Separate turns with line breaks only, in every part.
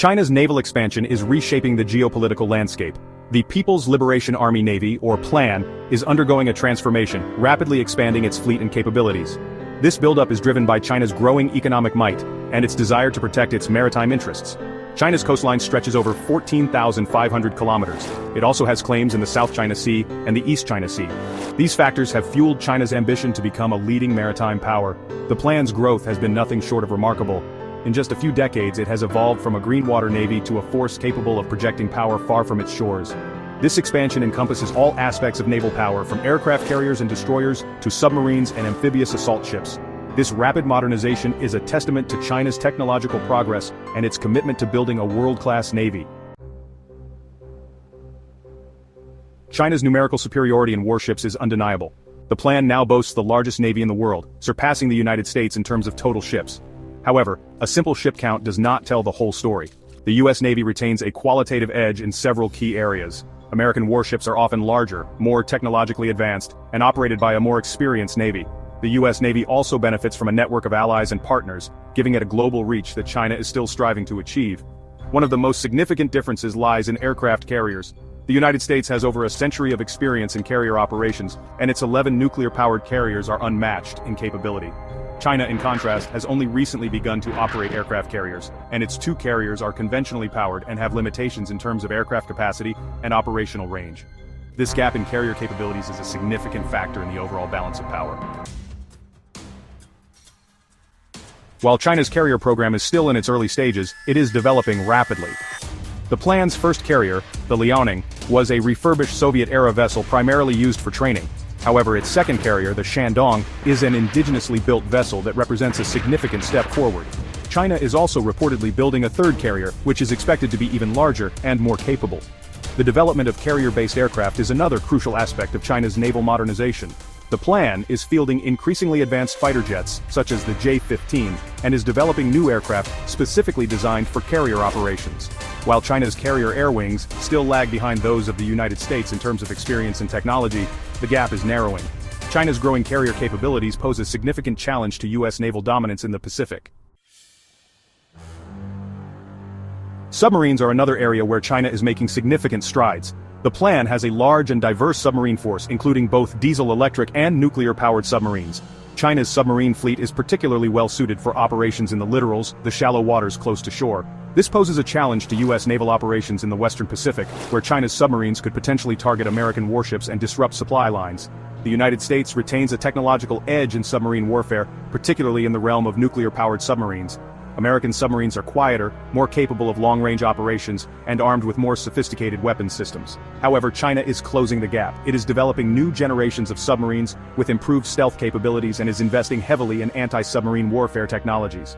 China's naval expansion is reshaping the geopolitical landscape. The People's Liberation Army Navy, or PLAN, is undergoing a transformation, rapidly expanding its fleet and capabilities. This buildup is driven by China's growing economic might, and its desire to protect its maritime interests. China's coastline stretches over 14,500 kilometers. It also has claims in the South China Sea and the East China Sea. These factors have fueled China's ambition to become a leading maritime power. The plan's growth has been nothing short of remarkable. In just a few decades, it has evolved from a green water navy to a force capable of projecting power far from its shores. This expansion encompasses all aspects of naval power, from aircraft carriers and destroyers to submarines and amphibious assault ships. This rapid modernization is a testament to China's technological progress and its commitment to building a world-class navy. China's numerical superiority in warships is undeniable. The plan now boasts the largest navy in the world, surpassing the United States in terms of total ships. However, a simple ship count does not tell the whole story. The U.S. Navy retains a qualitative edge in several key areas. American warships are often larger, more technologically advanced, and operated by a more experienced Navy. The U.S. Navy also benefits from a network of allies and partners, giving it a global reach that China is still striving to achieve. One of the most significant differences lies in aircraft carriers. The United States has over a century of experience in carrier operations, and its 11 nuclear-powered carriers are unmatched in capability. China, in contrast, has only recently begun to operate aircraft carriers, and its 2 carriers are conventionally powered and have limitations in terms of aircraft capacity and operational range. This gap in carrier capabilities is a significant factor in the overall balance of power. While China's carrier program is still in its early stages, it is developing rapidly. The plan's first carrier, the Liaoning, was a refurbished Soviet-era vessel primarily used for training. However, its second carrier, the Shandong, is an indigenously built vessel that represents a significant step forward. China is also reportedly building a third carrier, which is expected to be even larger and more capable. The development of carrier-based aircraft is another crucial aspect of China's naval modernization. The plan is fielding increasingly advanced fighter jets, such as the J-15, and is developing new aircraft specifically designed for carrier operations. While China's carrier air wings still lag behind those of the United States in terms of experience and technology, the gap is narrowing. China's growing carrier capabilities pose a significant challenge to U.S. naval dominance in the Pacific. Submarines are another area where China is making significant strides. The plan has a large and diverse submarine force, including both diesel-electric and nuclear-powered submarines. China's submarine fleet is particularly well-suited for operations in the littorals, the shallow waters close to shore. This poses a challenge to U.S. naval operations in the Western Pacific, where China's submarines could potentially target American warships and disrupt supply lines. The United States retains a technological edge in submarine warfare, particularly in the realm of nuclear-powered submarines. American submarines are quieter, more capable of long-range operations, and armed with more sophisticated weapons systems. However, China is closing the gap. It is developing new generations of submarines with improved stealth capabilities and is investing heavily in anti-submarine warfare technologies.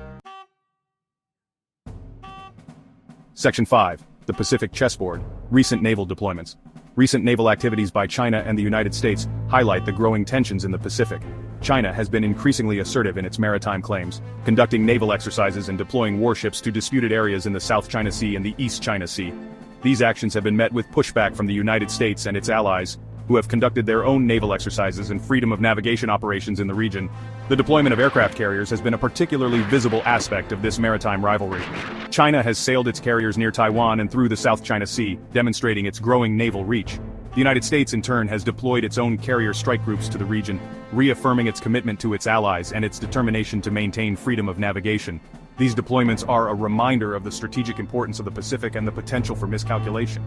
Section 5. The Pacific Chessboard. Recent naval deployments. Recent naval activities by China and the United States highlight the growing tensions in the Pacific. China has been increasingly assertive in its maritime claims, conducting naval exercises and deploying warships to disputed areas in the South China Sea and the East China Sea. These actions have been met with pushback from the United States and its allies, who have conducted their own naval exercises and freedom of navigation operations in the region. The deployment of aircraft carriers has been a particularly visible aspect of this maritime rivalry. China has sailed its carriers near Taiwan and through the South China Sea, demonstrating its growing naval reach. The United States in turn has deployed its own carrier strike groups to the region, reaffirming its commitment to its allies and its determination to maintain freedom of navigation. These deployments are a reminder of the strategic importance of the Pacific and the potential for miscalculation.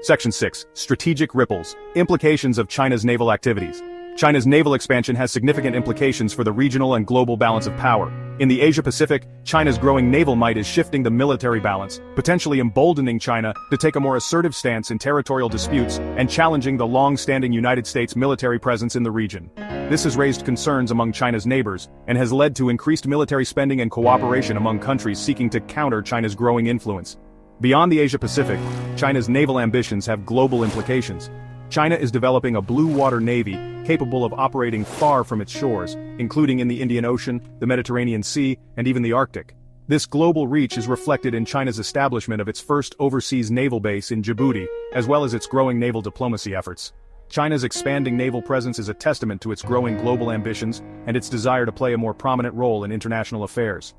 Section 6. Strategic Ripples. Implications of China's naval activities. China's naval expansion has significant implications for the regional and global balance of power. In the Asia-Pacific, China's growing naval might is shifting the military balance, potentially emboldening China to take a more assertive stance in territorial disputes and challenging the long-standing United States military presence in the region. This has raised concerns among China's neighbors and has led to increased military spending and cooperation among countries seeking to counter China's growing influence. Beyond the Asia-Pacific, China's naval ambitions have global implications. China is developing a blue water navy capable of operating far from its shores, including in the Indian Ocean, the Mediterranean Sea, and even the Arctic. This global reach is reflected in China's establishment of its first overseas naval base in Djibouti, as well as its growing naval diplomacy efforts. China's expanding naval presence is a testament to its growing global ambitions and its desire to play a more prominent role in international affairs.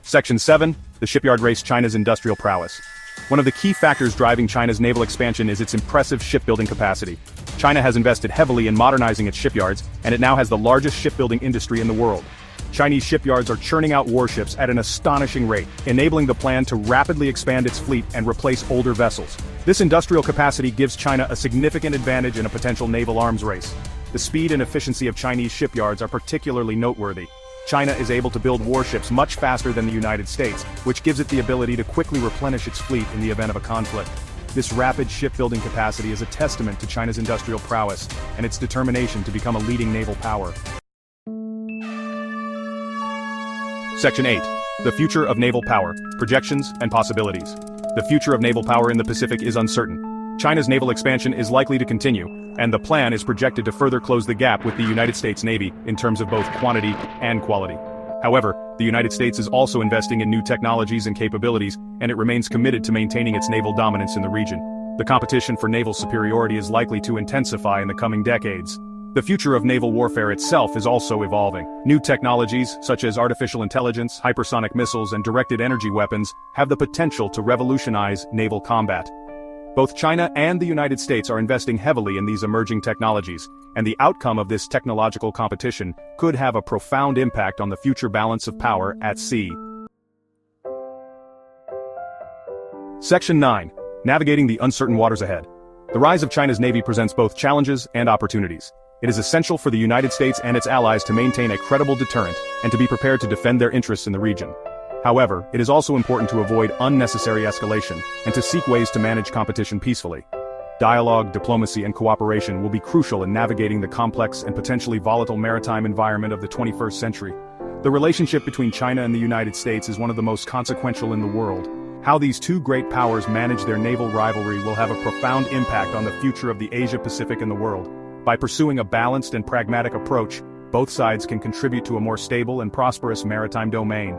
Section 7. The shipyard race: China's industrial prowess. One of the key factors driving China's naval expansion is its impressive shipbuilding capacity. China has invested heavily in modernizing its shipyards, and it now has the largest shipbuilding industry in the world. Chinese shipyards are churning out warships at an astonishing rate, enabling the plan to rapidly expand its fleet and replace older vessels. This industrial capacity gives China a significant advantage in a potential naval arms race. The speed and efficiency of Chinese shipyards are particularly noteworthy. China is able to build warships much faster than the United States, which gives it the ability to quickly replenish its fleet in the event of a conflict. This rapid shipbuilding capacity is a testament to China's industrial prowess and its determination to become a leading naval power. Section 8. The future of naval power: projections and possibilities. The future of naval power in the Pacific is uncertain. China's naval expansion is likely to continue, and the plan is projected to further close the gap with the United States Navy in terms of both quantity and quality. However, the United States is also investing in new technologies and capabilities, and it remains committed to maintaining its naval dominance in the region. The competition for naval superiority is likely to intensify in the coming decades. The future of naval warfare itself is also evolving. New technologies, such as artificial intelligence, hypersonic missiles, and directed energy weapons, have the potential to revolutionize naval combat. Both China and the United States are investing heavily in these emerging technologies, and the outcome of this technological competition could have a profound impact on the future balance of power at sea. Section 9. Navigating the uncertain waters ahead. The rise of China's Navy presents both challenges and opportunities. It is essential for the United States and its allies to maintain a credible deterrent and to be prepared to defend their interests in the region. However, it is also important to avoid unnecessary escalation and to seek ways to manage competition peacefully. Dialogue, diplomacy, and cooperation will be crucial in navigating the complex and potentially volatile maritime environment of the 21st century. The relationship between China and the United States is one of the most consequential in the world. How these two great powers manage their naval rivalry will have a profound impact on the future of the Asia-Pacific and the world. By pursuing a balanced and pragmatic approach, both sides can contribute to a more stable and prosperous maritime domain.